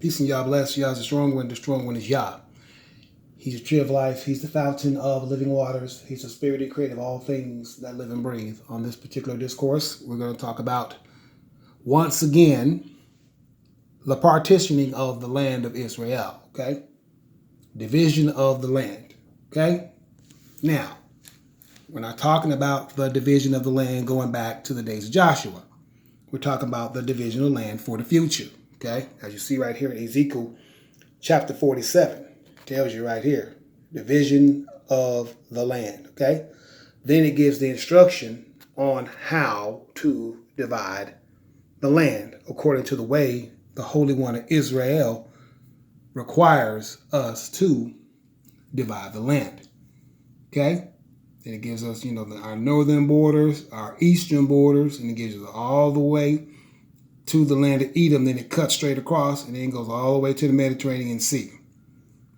Peace and Yah bless. Yah is the strong one. The strong one is Yah. He's the tree of life. He's the fountain of living waters. He's the spirit and creator of all things that live and breathe. On this particular discourse, we're going to talk about, once again, the partitioning of the land of Israel. Okay? Division of the land. Okay? Now, we're not talking about the division of the land going back to the days of Joshua. We're talking about the division of land for the future. Okay? As you see right here in Ezekiel chapter 47, tells you right here, division of the land. Okay? Then it gives the instruction on how to divide the land according to the way the Holy One of Israel requires us to divide the land. Okay? And it gives us, our northern borders, our eastern borders, and it gives us all the way to the land of Edom. Then it cuts straight across and then goes all the way to the Mediterranean Sea.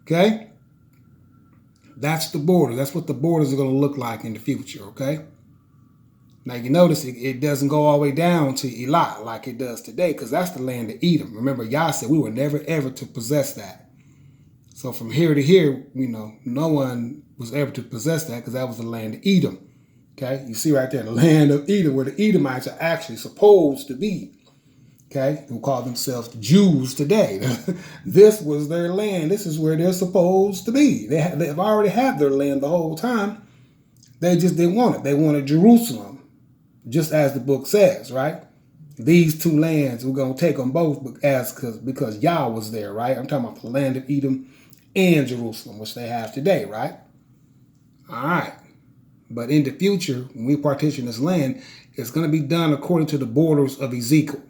Okay? That's the border. That's what the borders are going to look like in the future. Okay? Now you notice it doesn't go all the way down to Elah like it does today, because that's the land of Edom. Remember, Yah said we were never ever to possess that. So from here to here, no one was ever to possess that, because that was the land of Edom. Okay? You see right there, the land of Edom, where the Edomites are actually supposed to be. Okay? Who call themselves Jews today. This was their land. This is where they're supposed to be. They've already had their land the whole time. They just didn't want it. They wanted Jerusalem, just as the book says, right? These two lands, we're going to take them both because Yah was there, right? I'm talking about the land of Edom and Jerusalem, which they have today, right? All right. But in the future, when we partition this land, it's going to be done according to the borders of Ezekiel.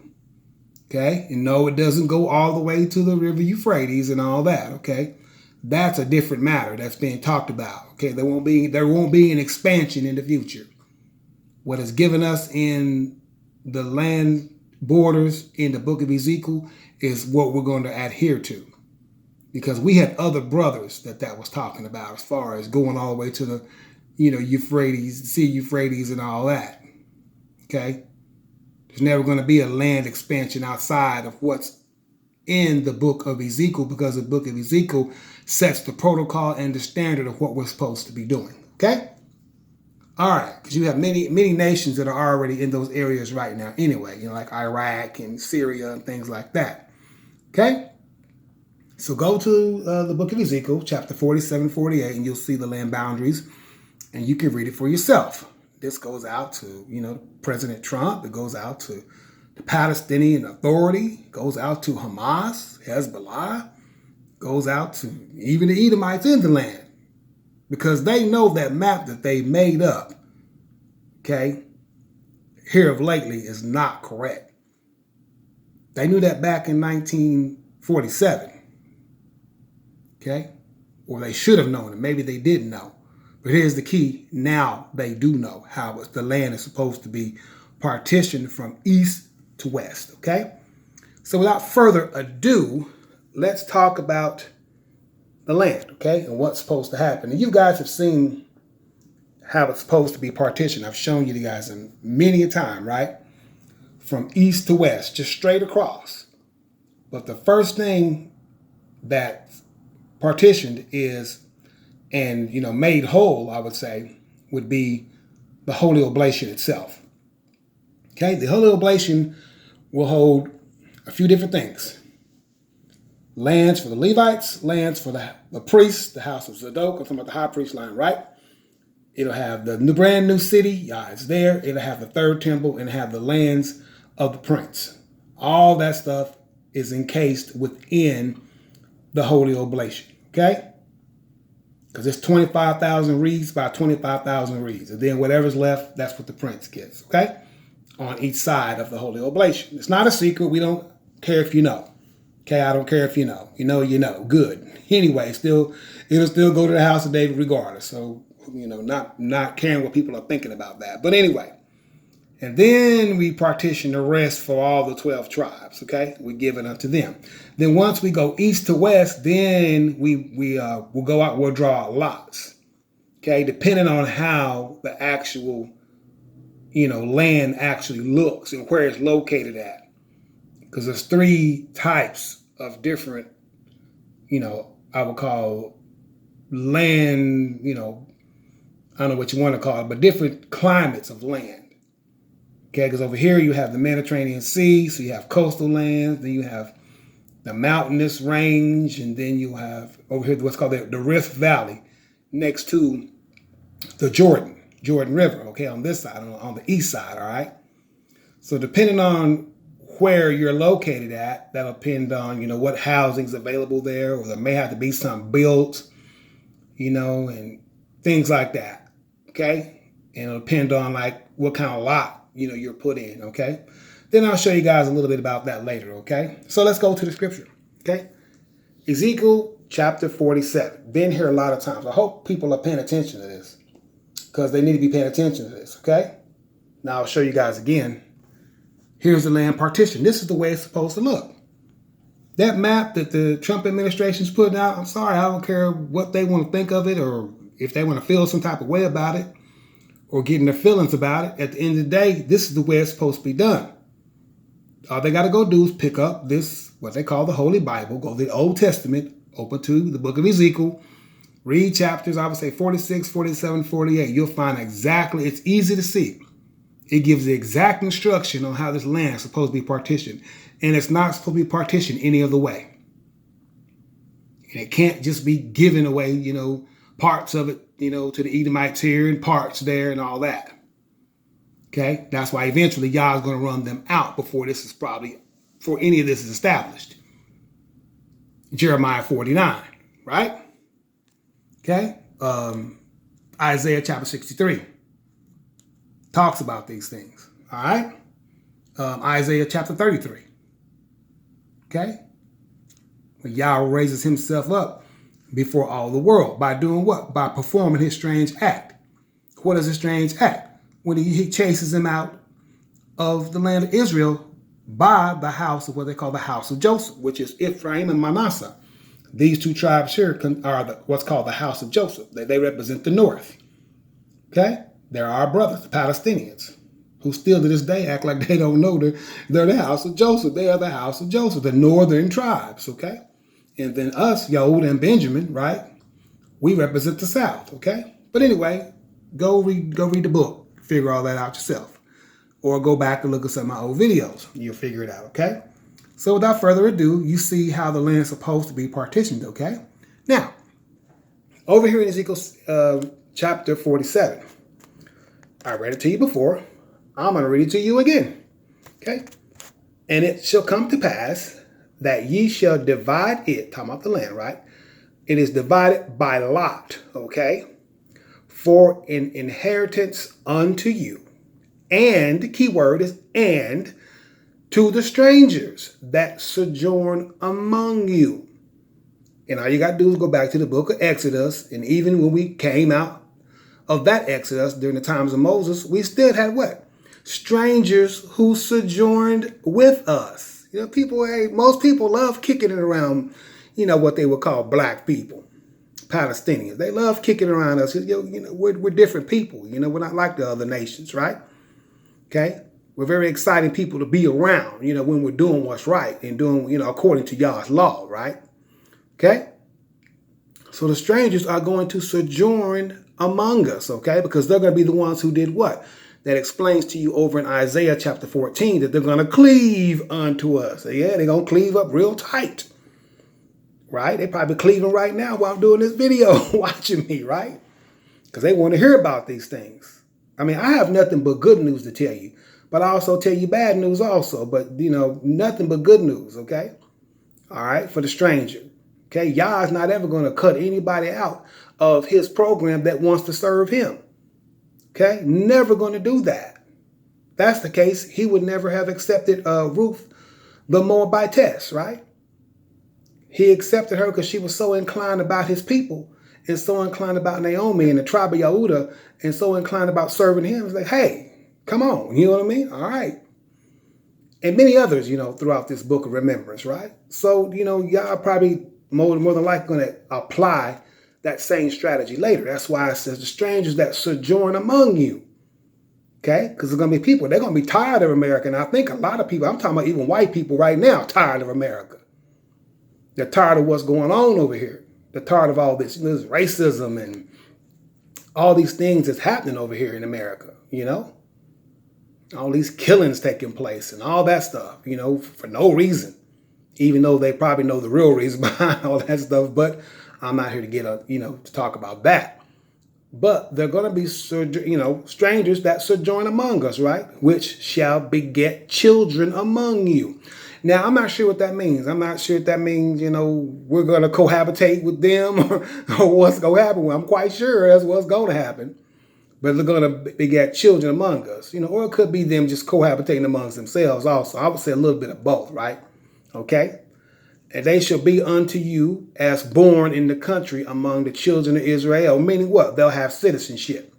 Okay? And no, it doesn't go all the way to the river Euphrates and all that, okay? That's a different matter that's being talked about, okay? There won't be an expansion in the future. What is given us in the land borders in the book of Ezekiel is what we're going to adhere to. Because we had other brothers that was talking about as far as going all the way to the, Euphrates, Sea Euphrates and all that. Okay? There's never going to be a land expansion outside of what's in the book of Ezekiel, because the book of Ezekiel sets the protocol and the standard of what we're supposed to be doing. Okay? All right, because you have many nations that are already in those areas right now anyway, like Iraq and Syria and things like that. Okay? So go to the book of Ezekiel, chapter 47, 48, and you'll see the land boundaries, and you can read it for yourself. This goes out to, President Trump. It goes out to the Palestinian Authority. It goes out to Hamas, Hezbollah. It goes out to even the Edomites in the land. Because they know that map that they made up, okay, here of lately is not correct. They knew that back in 1947, okay? Or they should have known it. Maybe they didn't know. But here's the key. Now they do know how the land is supposed to be partitioned from east to west, okay? So without further ado, let's talk about the land, okay, and what's supposed to happen. And you guys have seen how it's supposed to be partitioned. I've shown you guys many a time, right? From east to west, just straight across. But the first thing that's partitioned is, and made whole, I would say, would be the Holy Oblation itself. Okay, the Holy Oblation will hold a few different things. Lands for the Levites, lands for the priests, the house of Zadok. I'm talking about the high priest line, right? It'll have the brand new city. Yeah, it's there. It'll have the third temple and have the lands of the prince. All that stuff is encased within the Holy Oblation, okay? Because it's 25,000 reeds by 25,000 reeds. And then whatever's left, that's what the prince gets, okay? On each side of the Holy Oblation. It's not a secret. We don't care if you know. Okay, I don't care if you know. You know. Good. Anyway, it'll still go to the house of David regardless. So, not caring what people are thinking about that. But anyway, and then we partition the rest for all the 12 tribes. Okay, we give it unto them. Then once we go east to west, then we'll go out. We'll draw lots. Okay, depending on how the actual land actually looks and where it's located at. Because there's three types of different, I would call land, I don't know what you want to call it, but different climates of land. Okay, because over here you have the Mediterranean Sea, so you have coastal lands, then you have the mountainous range, and then you have over here what's called the Rift Valley next to the Jordan River, okay, on this side, on the east side, all right? So depending on where you're located at, that'll depend on, what housing's available there, or there may have to be some built, and things like that, okay? And it'll depend on like what kind of lot, you're put in, okay? Then I'll show you guys a little bit about that later, okay? So let's go to the scripture, okay? Ezekiel chapter 47. Been here a lot of times. I hope people are paying attention to this because they need to be paying attention to this, okay? Now I'll show you guys again. Here's the land partition. This is the way it's supposed to look. That map that the Trump administration's putting out, I'm sorry, I don't care what they want to think of it or if they want to feel some type of way about it or getting their feelings about it. At the end of the day, this is the way it's supposed to be done. All they got to go do is pick up this, what they call the Holy Bible, go to the Old Testament, open to the book of Ezekiel, read chapters, I would say 46, 47, 48. You'll find exactly, it's easy to see. It gives the exact instruction on how this land is supposed to be partitioned. And it's not supposed to be partitioned any other way. And it can't just be given away, parts of it, to the Edomites here and parts there and all that. Okay, that's why eventually Yah's going to run them out before any of this is established. Jeremiah 49, right? Okay, Isaiah chapter 63 talks about these things. All right, Isaiah chapter 33. Okay, when Yah raises himself up before all the world by doing what? By performing his strange act. What is a strange act? When he chases him out of the land of Israel by the house of what they call the house of Joseph, which is Ephraim and Manasseh. These two tribes here are what's called the house of Joseph. They represent the north. Okay? They're our brothers, the Palestinians, who still to this day act like they don't know they're the house of Joseph. They are the house of Joseph, the northern tribes, okay? And then us, Yehuda and Benjamin, right? We represent the south, okay? But anyway, go read the book. Figure all that out yourself. Or go back and look at some of my old videos. You'll figure it out, okay? So without further ado, you see how the land is supposed to be partitioned, okay? Now, over here in Ezekiel chapter 47, I read it to you before. I'm going to read it to you again, okay? And it shall come to pass that ye shall divide it, talking about the land, right? It is divided by lot, okay? For an inheritance unto you. And, the key word is and, to the strangers that sojourn among you. And all you got to do is go back to the book of Exodus. And even when we came out of that Exodus during the times of Moses, we still had what? Strangers who sojourned with us. Most people love kicking it around, what they would call black people. Palestinians. They love kicking around us. We're different people. We're not like the other nations, right? Okay? We're very exciting people to be around, when we're doing what's right and doing, according to Yah's law, right? Okay? So the strangers are going to sojourn among us, okay? Because they're going to be the ones who did what? That explains to you over in Isaiah chapter 14 that they're going to cleave unto us. Yeah, they're going to cleave up real tight. Right? They probably cleaving right now while I'm doing this video, watching me, right? Because they want to hear about these things. I mean, I have nothing but good news to tell you, but I also tell you bad news also, but, nothing but good news, okay? All right, for the stranger. Okay, Yah's not ever going to cut anybody out of his program that wants to serve him. Okay, never going to do that. If that's the case, he would never have accepted Ruth the Moabitess, right? He accepted her because she was so inclined about his people and so inclined about Naomi and the tribe of Yehuda and so inclined about serving him. It's like, hey, come on. You know what I mean? All right. And many others, throughout this book of remembrance, right? So, y'all probably more than likely going to apply that same strategy later. That's why it says the strangers that sojourn among you. Okay? Because there's going to be people, they're going to be tired of America. And I think a lot of people, I'm talking about even white people right now, tired of America. They're tired of what's going on over here. They're tired of all this racism and all these things that's happening over here in America, all these killings taking place and all that stuff, for no reason, even though they probably know the real reason behind all that stuff. But I'm not here to to talk about that. But they're going to be, strangers that sojourn among us, right? Which shall beget children among you. Now, I'm not sure what that means. I'm not sure if that means, we're going to cohabitate with them or what's going to happen. Well, I'm quite sure that's what's going to happen. But they're going to beget children among us, or it could be them just cohabitating amongst themselves also. I would say a little bit of both, right? Okay? And they shall be unto you as born in the country among the children of Israel. Meaning what? They'll have citizenship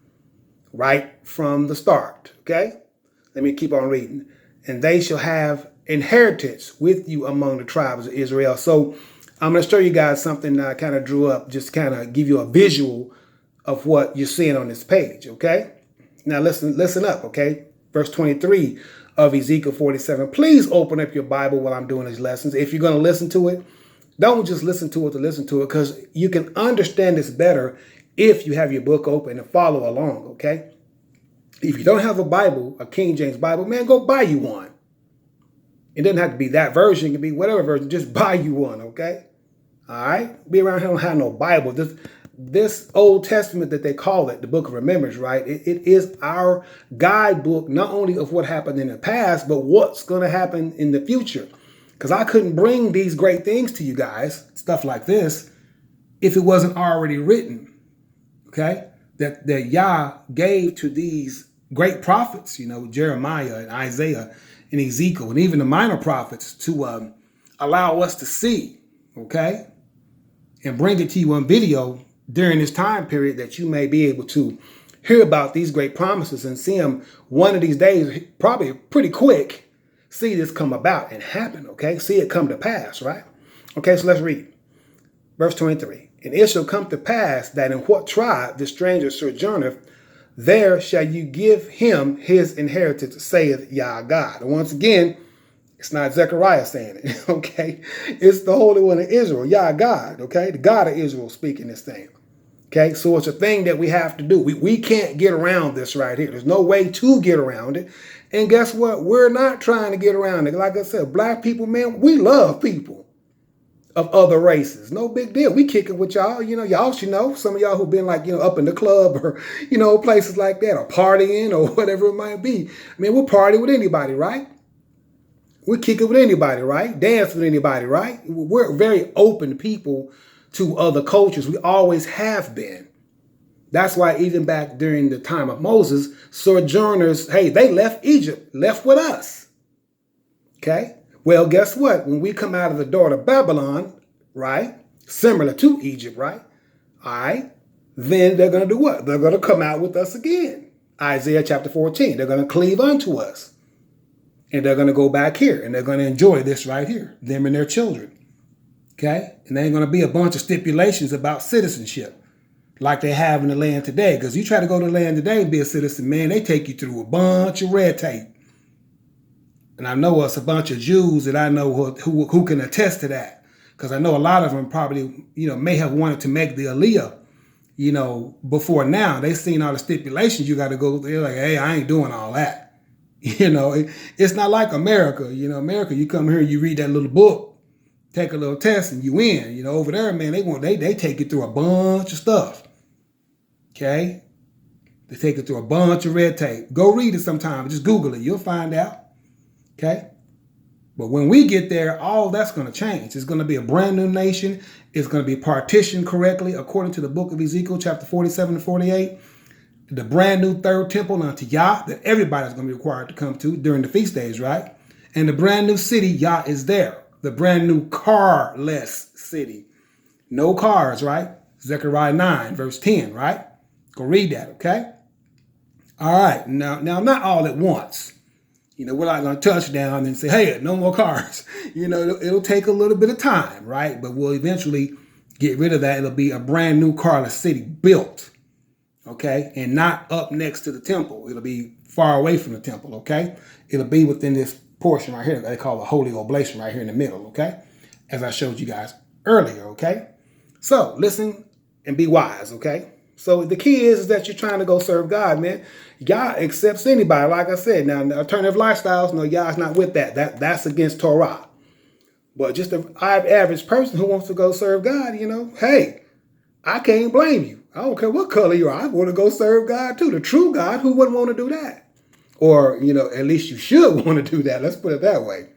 right from the start. Okay? Let me keep on reading. And they shall have inheritance with you among the tribes of Israel. So I'm going to show you guys something that I kind of drew up, just kind of give you a visual of what you're seeing on this page. Okay? Now listen up. Okay? Verse 23 of Ezekiel 47. Please open up your Bible while I'm doing these lessons. If you're going to listen to it, don't just listen to it to listen to it, because you can understand this better if you have your book open and follow along, okay? If you don't have a Bible, a King James Bible, man, go buy you one. It doesn't have to be that version. It can be whatever version. Just buy you one, okay? All right? Be around here don't have no Bible. This Old Testament that they call it, the Book of Remembrance, right? It is our guidebook, not only of what happened in the past, but what's going to happen in the future. Because I couldn't bring these great things to you guys, stuff like this, if it wasn't already written, okay? That Yah gave to these great prophets, Jeremiah and Isaiah and Ezekiel, and even the minor prophets to allow us to see, okay? And bring it to you on video during this time period that you may be able to hear about these great promises and see them one of these days, probably pretty quick, see this come about and happen, okay? See it come to pass, right? Okay, so let's read. Verse 23. And it shall come to pass that in what tribe the stranger sojourneth, there shall you give him his inheritance, saith Yah God. And once again, it's not Zechariah saying it, okay? It's the Holy One of Israel, Yah God, okay? The God of Israel speaking this thing, okay? So it's a thing that we have to do. We can't get around this right here. There's no way to get around it. And guess what? We're not trying to get around it. Like I said, black people, man, we love people of other races. No big deal. We kick it with y'all. Y'all should know. Some of y'all who've been up in the club or, places like that, or partying or whatever it might be. I mean, we'll party with anybody, right? We kick it with anybody, right? Dance with anybody, right? We're very open people to other cultures. We always have been. That's why even back during the time of Moses, sojourners, hey, they left Egypt, left with us. Okay? Well, guess what? When we come out of the door to Babylon, right? Similar to Egypt, right? All right. Then they're going to do what? They're going to come out with us again. Isaiah chapter 14. They're going to cleave unto us. And they're going to go back here and they're going to enjoy this right here, them and their children. Okay? And there ain't going to be a bunch of stipulations about citizenship like they have in the land today. Because you try to go to the land today and be a citizen, man, they take you through a bunch of red tape. And I know us a bunch of Jews that I know who can attest to that. Because I know a lot of them probably, may have wanted to make the Aliyah, before now. They seen all the stipulations you got to go. They're like, hey, I ain't doing all that. It's not like America. America, you come here, you read that little book, take a little test, and you in. Over there, man, they take you through a bunch of stuff. Okay? They take you through a bunch of red tape. Go read it sometime. Just Google it. You'll find out. Okay? But when we get there, all that's going to change. It's going to be a brand new nation. It's going to be partitioned correctly according to the book of Ezekiel, chapter 47 and 48. The brand new third temple unto Yah that everybody's going to be required to come to during the feast days, right? And the brand new city, Yah is there. The brand new carless city. No cars, right? Zechariah 9, verse 10, right? Go read that, okay? All right. Now not all at once. We're not going to touch down and say, hey, no more cars. It'll take a little bit of time, right? But we'll eventually get rid of that. It'll be a brand new carless city built. Okay, and not up next to the temple. It'll be far away from the temple, okay? It'll be within this portion right here that they call the Holy Oblation right here in the middle, okay? As I showed you guys earlier, okay? So listen and be wise, okay? So the key is that you're trying to go serve God, man. God accepts anybody, like I said. Now, alternative lifestyles, no, God's not with that. That's against Torah. But just an average person who wants to go serve God, hey, I can't blame you. I don't care what color you are. I want to go serve God too. The true God, who wouldn't want to do that? Or, at least you should want to do that. Let's put it that way.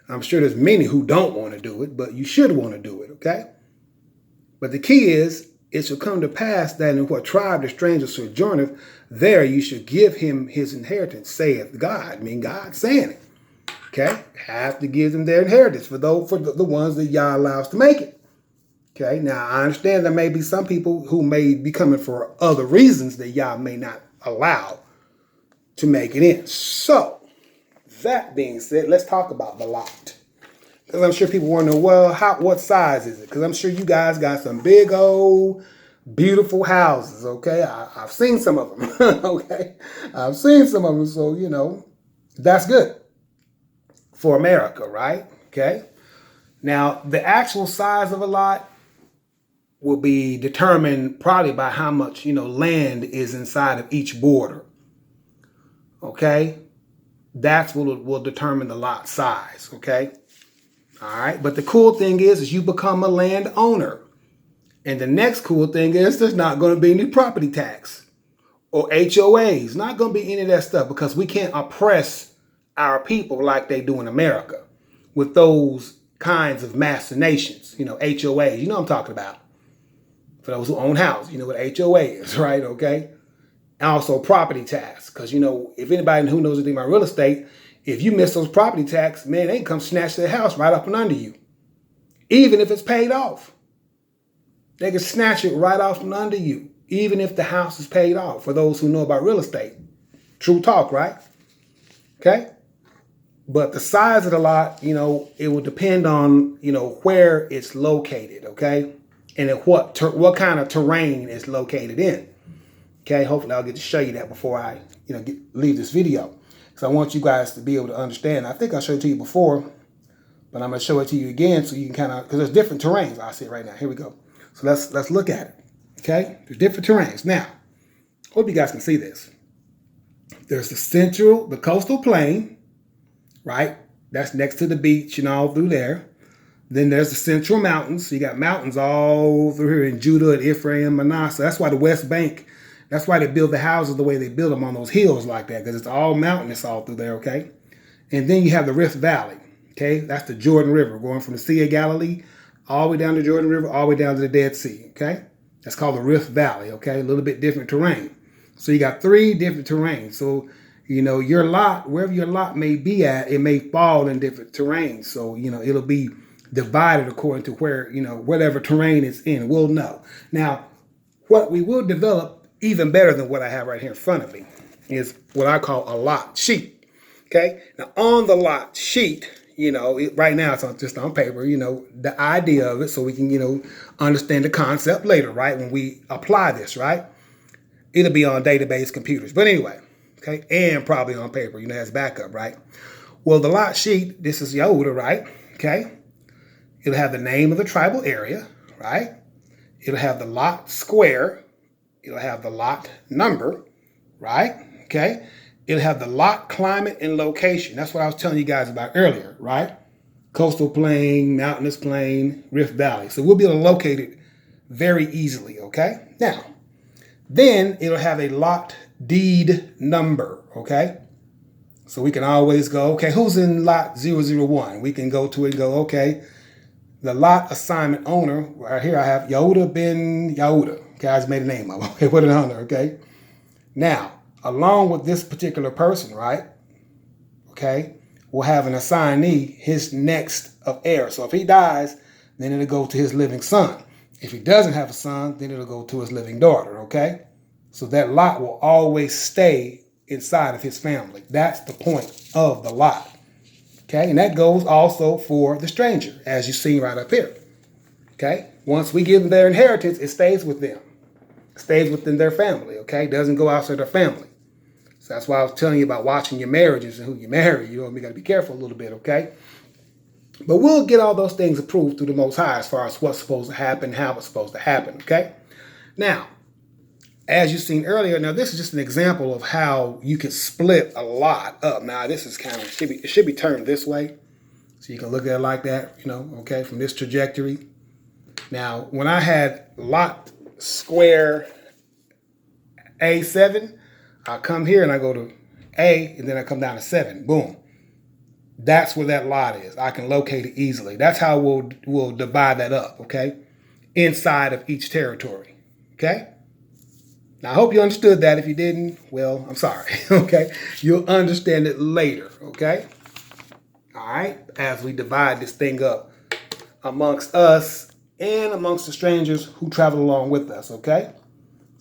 I'm sure there's many who don't want to do it, but you should want to do it, okay? But the key is, it shall come to pass that in what tribe the stranger sojourneth, there you should give him his inheritance, saith God. I mean, God's saying it, okay? Have to give them their inheritance for the ones that Yah allows to make it. Okay, now I understand there may be some people who may be coming for other reasons that Yah may not allow to make it in. So, that being said, let's talk about the lot. Because I'm sure people want to know, well, what size is it? Because I'm sure you guys got some big old beautiful houses, okay? I've seen some of them, okay? I've seen some of them, so, that's good for America, right? Okay? Now, the actual size of a lot will be determined probably by how much, land is inside of each border. Okay? That's what will determine the lot size, okay? All right? But the cool thing is you become a landowner. And the next cool thing is there's not going to be any property tax or HOAs. Not going to be any of that stuff because we can't oppress our people like they do in America with those kinds of machinations, HOAs. You know what I'm talking about. For those who own houses, you know what HOA is, right? Okay. And also property tax. Because, if anybody who knows anything about real estate, if you miss those property tax, man, they can come snatch their house right up and under you. Even if it's paid off. They can snatch it right off from under you. Even if the house is paid off. For those who know about real estate. True talk, right? Okay. But the size of the lot, it will depend on, where it's located. Okay. And at what kind of terrain it's located in. Okay, hopefully I'll get to show you that before I, leave this video. Because I want you guys to be able to understand. I think I showed it to you before, but I'm going to show it to you again so you can kind of, because there's different terrains. I'll see it right now. Here we go. So let's look at it. Okay, there's different terrains. Now, hope you guys can see this. There's the coastal plain, right? That's next to the beach and all through there. Then there's the central mountains. So you got mountains all through here in Judah and Ephraim, Manasseh. That's why the West Bank, that's why they build the houses the way they build them on those hills like that, because it's all mountainous all through there, okay? And then you have the Rift Valley, okay? That's the Jordan River, going from the Sea of Galilee all the way down the Jordan River, all the way down to the Dead Sea, okay? That's called the Rift Valley, okay? A little bit different terrain. So you got 3 different terrains. So, your lot, wherever your lot may be at, it may fall in different terrains. So, it'll be divided according to where, whatever terrain it's in. We'll know. Now, what we will develop even better than what I have right here in front of me is what I call a lot sheet. Okay. Now, on the lot sheet, right now it's just on paper, the idea of it so we can, understand the concept later, right? When we apply this, right? It'll be on database computers. But anyway, okay. And probably on paper, as backup, right? Well, the lot sheet, this is Yehuda, right? Okay. It'll have the name of the tribal area, right? It'll have the lot square. It'll have the lot number, right? Okay. It'll have the lot climate and location. That's what I was telling you guys about earlier, right? Coastal plain, mountainous plain, Rift Valley. So we'll be able to locate it very easily, okay? Now, then it'll have a lot deed number, okay? So we can always go, okay, who's in lot 001? We can go to it and go, okay, the lot assignment owner, right here I have Yehuda ben Yehuda. Okay, I just made a name of him. Okay, put it on there, okay? Now, along with this particular person, right? Okay, we'll have an assignee, his next of heir. So if he dies, then it'll go to his living son. If he doesn't have a son, then it'll go to his living daughter, okay? So that lot will always stay inside of his family. That's the point of the lot. Okay, and that goes also for the stranger, as you see right up here. Okay, once we give them their inheritance, it stays with them. It stays within their family, okay? It doesn't go outside their family. So that's why I was telling you about watching your marriages and who you marry. You got to be careful a little bit, okay? But we'll get all those things approved through the Most High as far as what's supposed to happen, how it's supposed to happen, okay? Now, as you've seen earlier, now this is just an example of how you can split a lot up. Now, this is kind of, it should be turned this way. So you can look at it like that, okay, from this trajectory. Now, when I had lot square A7, I come here and I go to A, and then I come down to 7. Boom. That's where that lot is. I can locate it easily. That's how we'll divide that up, okay, inside of each territory, okay? Now, I hope you understood that. If you didn't, well, I'm sorry, okay? You'll understand it later, okay? All right, as we divide this thing up amongst us and amongst the strangers who travel along with us, okay?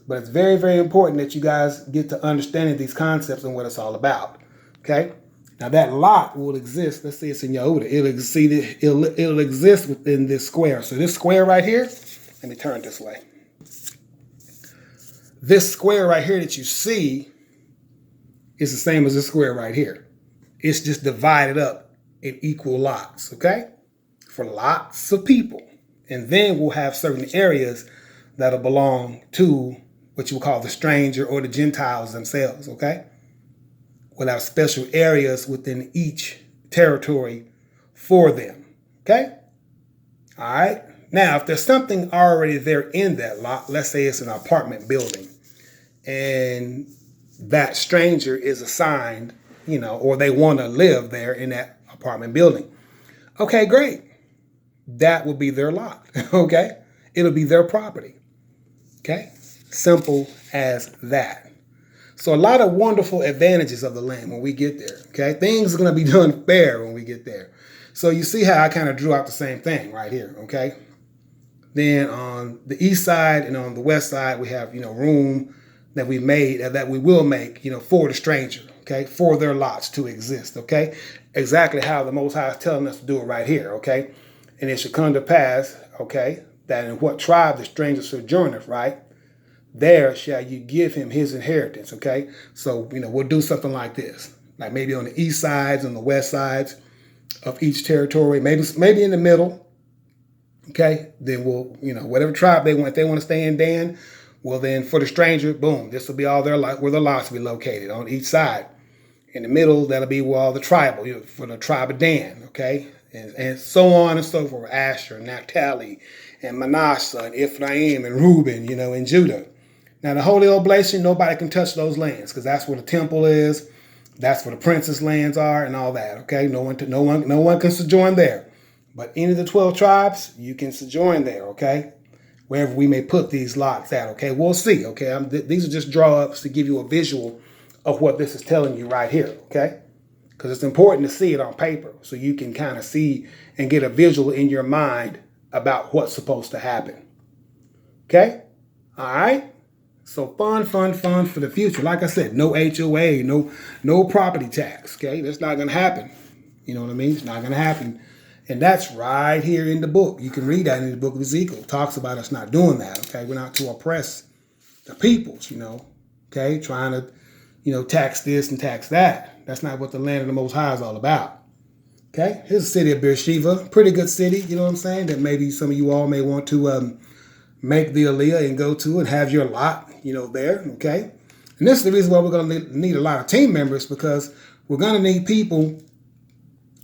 But it's very, very important that you guys get to understanding these concepts and what it's all about, okay? Now, that lot will exist. Let's say it's in Yehuda. It'll exist within this square. So this square right here, let me turn it this way. This square right here that you see is the same as this square right here. It's just divided up in equal lots, okay? For lots of people. And then we'll have certain areas that'll belong to what you will call the stranger or the Gentiles themselves, okay? We'll have special areas within each territory for them, okay? All right. Now, if there's something already there in that lot, let's say it's an apartment building, and that stranger is assigned, or they want to live there in that apartment building. Okay, great. That will be their lot, okay? It'll be their property, okay? Simple as that. So a lot of wonderful advantages of the land when we get there, okay? Things are going to be done fair when we get there. So you see how I kind of drew out the same thing right here, okay? Then on the east side and on the west side, we have, room that we made, that we will make, for the stranger, okay? For their lots to exist, okay? Exactly how the Most High is telling us to do it right here, okay? And it should come to pass, okay, that in what tribe the stranger sojourneth, right? There shall you give him his inheritance, okay? So, we'll do something like this. Like maybe on the east sides, on the west sides of each territory, maybe in the middle, okay? Then we'll, whatever tribe they want, if they want to stay in Dan, well then for the stranger, boom, this will be all where the lots will be located on each side. In the middle, that'll be where all the tribal, for the tribe of Dan, okay? And so on and so forth, Asher, Naphtali, and Manasseh, and Ephraim, and Reuben, and Judah. Now, the Holy Oblation, nobody can touch those lands because that's where the temple is. That's where the prince's lands are and all that, okay? No one can sojourn there. But any of the 12 tribes, you can sojourn there, okay? Wherever we may put these lots at, okay? We'll see, okay? These are just draw-ups to give you a visual of what this is telling you right here, okay? Because it's important to see it on paper so you can kind of see and get a visual in your mind about what's supposed to happen. Okay? All right? So fun for the future. Like I said, no HOA, no property tax, okay? That's not going to happen. You know what I mean? It's not going to happen. And that's right here in the book. You can read that in the book of Ezekiel. It talks about us not doing that, okay? We're not to oppress the peoples, okay? Trying to, tax this and tax that. That's not what the land of the Most High is all about. Okay? Here's the city of Beersheba. Pretty good city, you know what I'm saying? That maybe some of you all may want to make the Aliyah and go to and have your lot, there. Okay? And this is the reason why we're going to need a lot of team members, because we're going to need people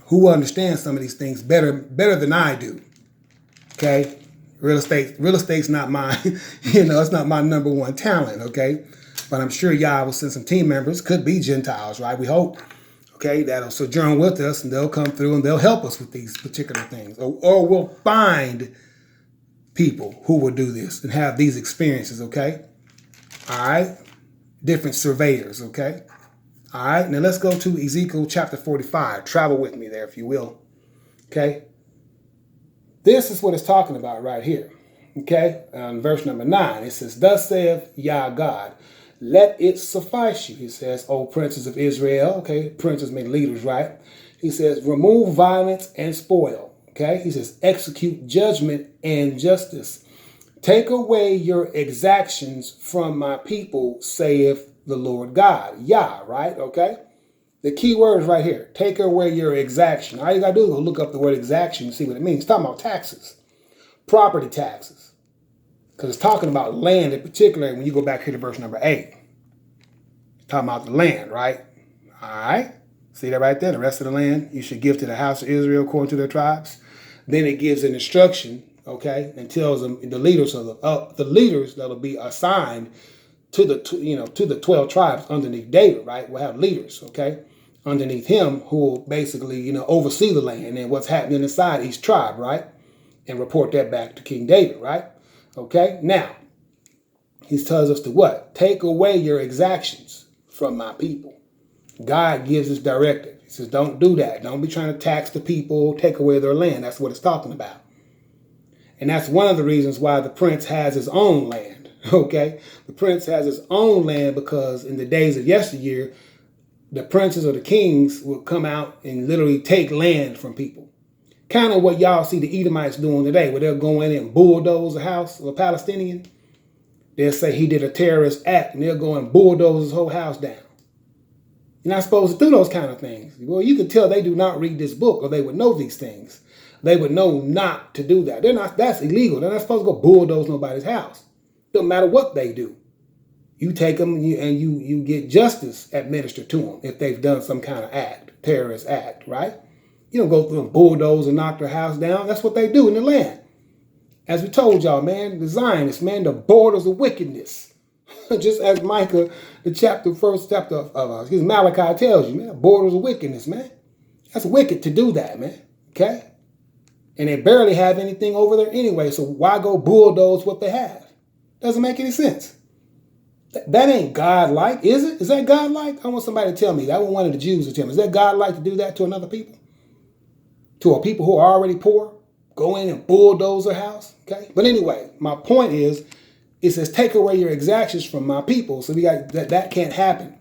who understand some of these things better than I do. Okay? Real estate's not my, it's not my number one talent, okay? But I'm sure Yah will send some team members, could be Gentiles, right? We hope, okay, that'll sojourn with us and they'll come through and they'll help us with these particular things. Or we'll find people who will do this and have these experiences, okay? All right? Different surveyors, okay? All right, now let's go to Ezekiel chapter 45. Travel with me there, if you will, okay? This is what it's talking about right here, okay? Verse number 9, it says, "Thus saith Yah God, let it suffice you," he says, "O princes of Israel," okay? Princes mean leaders, right? He says, "remove violence and spoil," okay? He says, "execute judgment and justice. Take away your exactions from my people, saith the Lord God." Yah, right? Okay? The key word is right here. Take away your exaction. All you got to do is go look up the word exaction and see what it means. It's talking about taxes, property taxes. Because it's talking about land in particular when you go back here to verse number 8. It's talking about the land, right? All right. See that right there? The rest of the land you should give to the house of Israel according to their tribes. Then it gives an instruction, okay, and tells them the leaders of the leaders that'll be assigned to the 12 tribes underneath David, right? We'll have leaders, okay, underneath him who will basically, oversee the land and what's happening inside each tribe, right? And report that back to King David, right? Okay, now, he tells us to what? Take away your exactions from my people. God gives us directive. He says, don't do that. Don't be trying to tax the people, take away their land. That's what it's talking about. And that's one of the reasons why the prince has his own land, okay? The prince has his own land because in the days of yesteryear, the princes or the kings would come out and literally take land from people. Kind of what y'all see the Edomites doing today, where they'll go in and bulldoze a house of a Palestinian. They'll say he did a terrorist act, and they'll go and bulldoze his whole house down. You're not supposed to do those kind of things. Well, you can tell they do not read this book, or they would know these things. They would know not to do that. That's illegal. They're not supposed to go bulldoze nobody's house. Doesn't matter what they do. You take them and you get justice administered to them if they've done some kind of act, terrorist act, right? You don't go through and bulldoze and knock their house down. That's what they do in the land. As we told y'all, man, the Zionists, man, the borders of wickedness. Just as Micah, the first chapter of Malachi tells you, man, borders of wickedness, man. That's wicked to do that, man. Okay? And they barely have anything over there anyway, so why go bulldoze what they have? Doesn't make any sense. That ain't God-like, is it? Is that God-like? I want somebody to tell me. I want one of the Jews to tell me. Is that God-like to do that to another people? To a people who are already poor? Go in and bulldoze their house? Okay? But anyway, my point is, it says, take away your exactions from my people. So we got that can't happen.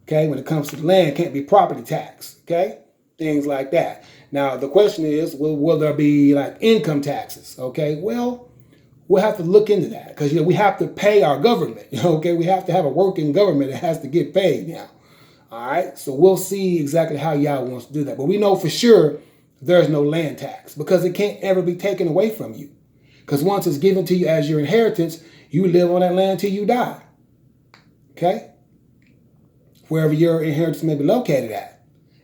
Okay? When it comes to the land, it can't be property tax. Okay? Things like that. Now, the question is, will there be like income taxes? Okay? Well, we'll have to look into that because, we have to pay our government. Okay? We have to have a working government that has to get paid now. All right? So we'll see exactly how Yah wants to do that. But we know for sure there's no land tax because it can't ever be taken away from you. Because once it's given to you as your inheritance, you live on that land till you die. Okay? Wherever your inheritance may be located at.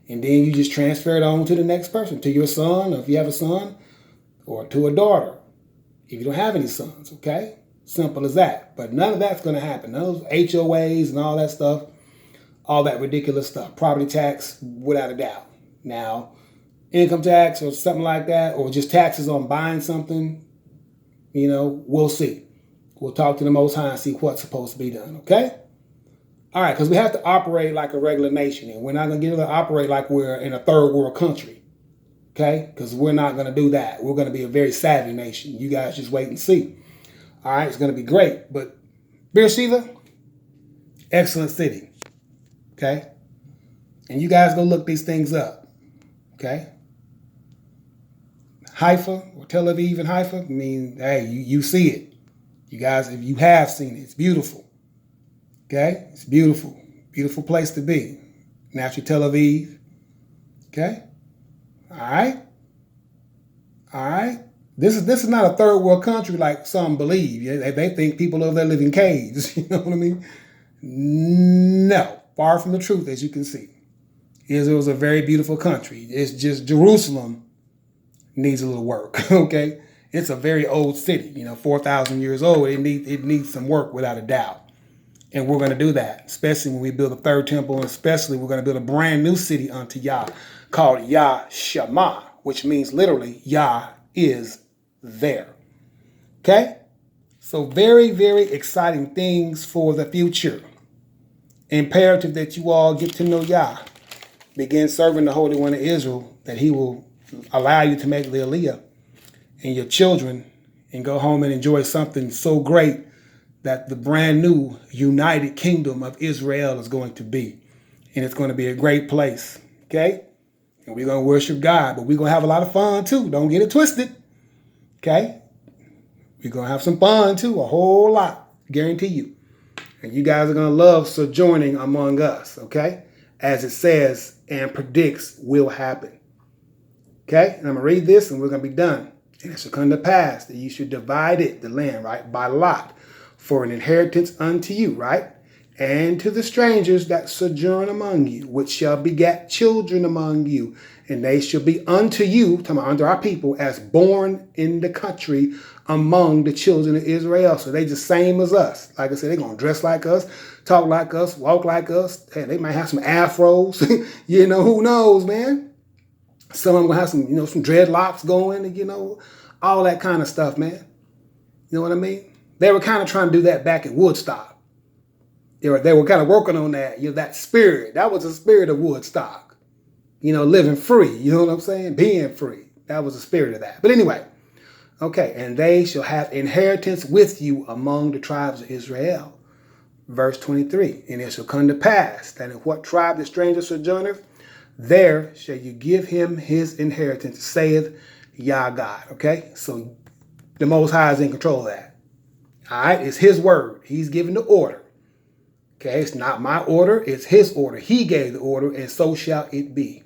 And then you just transfer it on to the next person, to your son, or if you have a son, or to a daughter, if you don't have any sons, okay? Simple as that. But none of that's going to happen. None of those HOAs and all that stuff, all that ridiculous stuff. Property tax, without a doubt. Now, income tax or something like that, or just taxes on buying something, we'll see. We'll talk to the Most High and see what's supposed to be done, okay? All right, because we have to operate like a regular nation, and we're not going to get to operate like we're in a third world country, okay? Because we're not going to do that. We're going to be a very savvy nation. You guys just wait and see. All right, it's going to be great. But Beersheba, excellent city, okay? And you guys go look these things up, okay? Haifa or Tel Aviv and Haifa, hey, you see it. You guys, if you have seen it, it's beautiful. Okay? It's beautiful. Beautiful place to be. Naturally, Tel Aviv. Okay? All right? All right? This is not a third world country like some believe. They think people over there live in caves. You know what I mean? No. Far from the truth, as you can see. Israel's a very beautiful country. It's just Jerusalem needs a little work. Okay? It's a very old city. 4,000 years old. It needs some work without a doubt. And we're going to do that, especially when we build a third temple, and especially we're going to build a brand new city unto Yah called Yah Shammah, which means literally Yah is there. Okay? So very, very exciting things for the future. Imperative that you all get to know Yah. Begin serving the Holy One of Israel, that he will allow you to make the Aliyah and your children and go home and enjoy something so great that the brand new United Kingdom of Israel is going to be. And it's going to be a great place. Okay? And we're going to worship God. But we're going to have a lot of fun too. Don't get it twisted. Okay? We're going to have some fun too. A whole lot. Guarantee you. And you guys are going to love sojourning among us. Okay? as it says and predicts will happen. Okay, and I'm going to read this and we're going to be done. And it shall come to pass that you should divide it, the land, right, by lot, for an inheritance unto you, right? And to the strangers that sojourn among you, which shall beget children among you, and they shall be unto you, talking about unto our people, as born in the country among the children of Israel. So they just same as us. Like I said, they're going to dress like us, talk like us, walk like us. Hey, they might have some afros. Who knows, man? Some of them going to have some, some dreadlocks going, and, all that kind of stuff, man. You know what I mean? They were kind of trying to do that back at Woodstock. They were kind of working on that, that spirit. That was the spirit of Woodstock. Living free. You know what I'm saying? Being free. That was the spirit of that. But anyway, okay. And they shall have inheritance with you among the tribes of Israel. Verse 23. And it shall come to pass that in what tribe the stranger sojourneth, there shall you give him his inheritance, saith Yah God. Okay? So the Most High is in control of that. All right? It's his word. He's giving the order. Okay, it's not my order, it's his order. He gave the order, and so shall it be.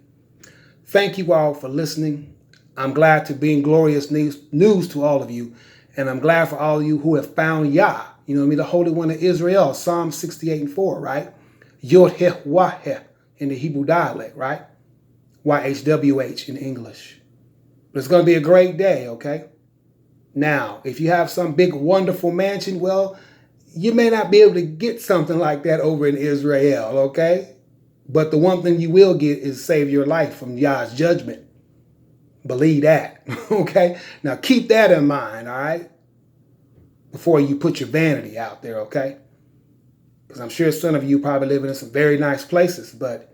Thank you all for listening. I'm glad to bring glorious news to all of you, and I'm glad for all of you who have found Yah, the Holy One of Israel, Psalm 68:4, right? Yod-Heh-Wah-Heh in the Hebrew dialect, right? YHWH in English. But it's going to be a great day, okay? Now, if you have some big, wonderful mansion, well, you may not be able to get something like that over in Israel, okay? But the one thing you will get is save your life from Yah's judgment. Believe that, okay? Now keep that in mind, all right? Before you put your vanity out there, okay? Because I'm sure some of you probably living in some very nice places, but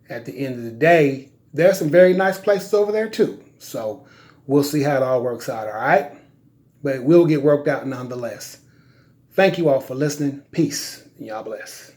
at the end of the day, there's some very nice places over there too. So we'll see how it all works out, all right? But it will get worked out nonetheless. Thank you all for listening. Peace. And y'all bless.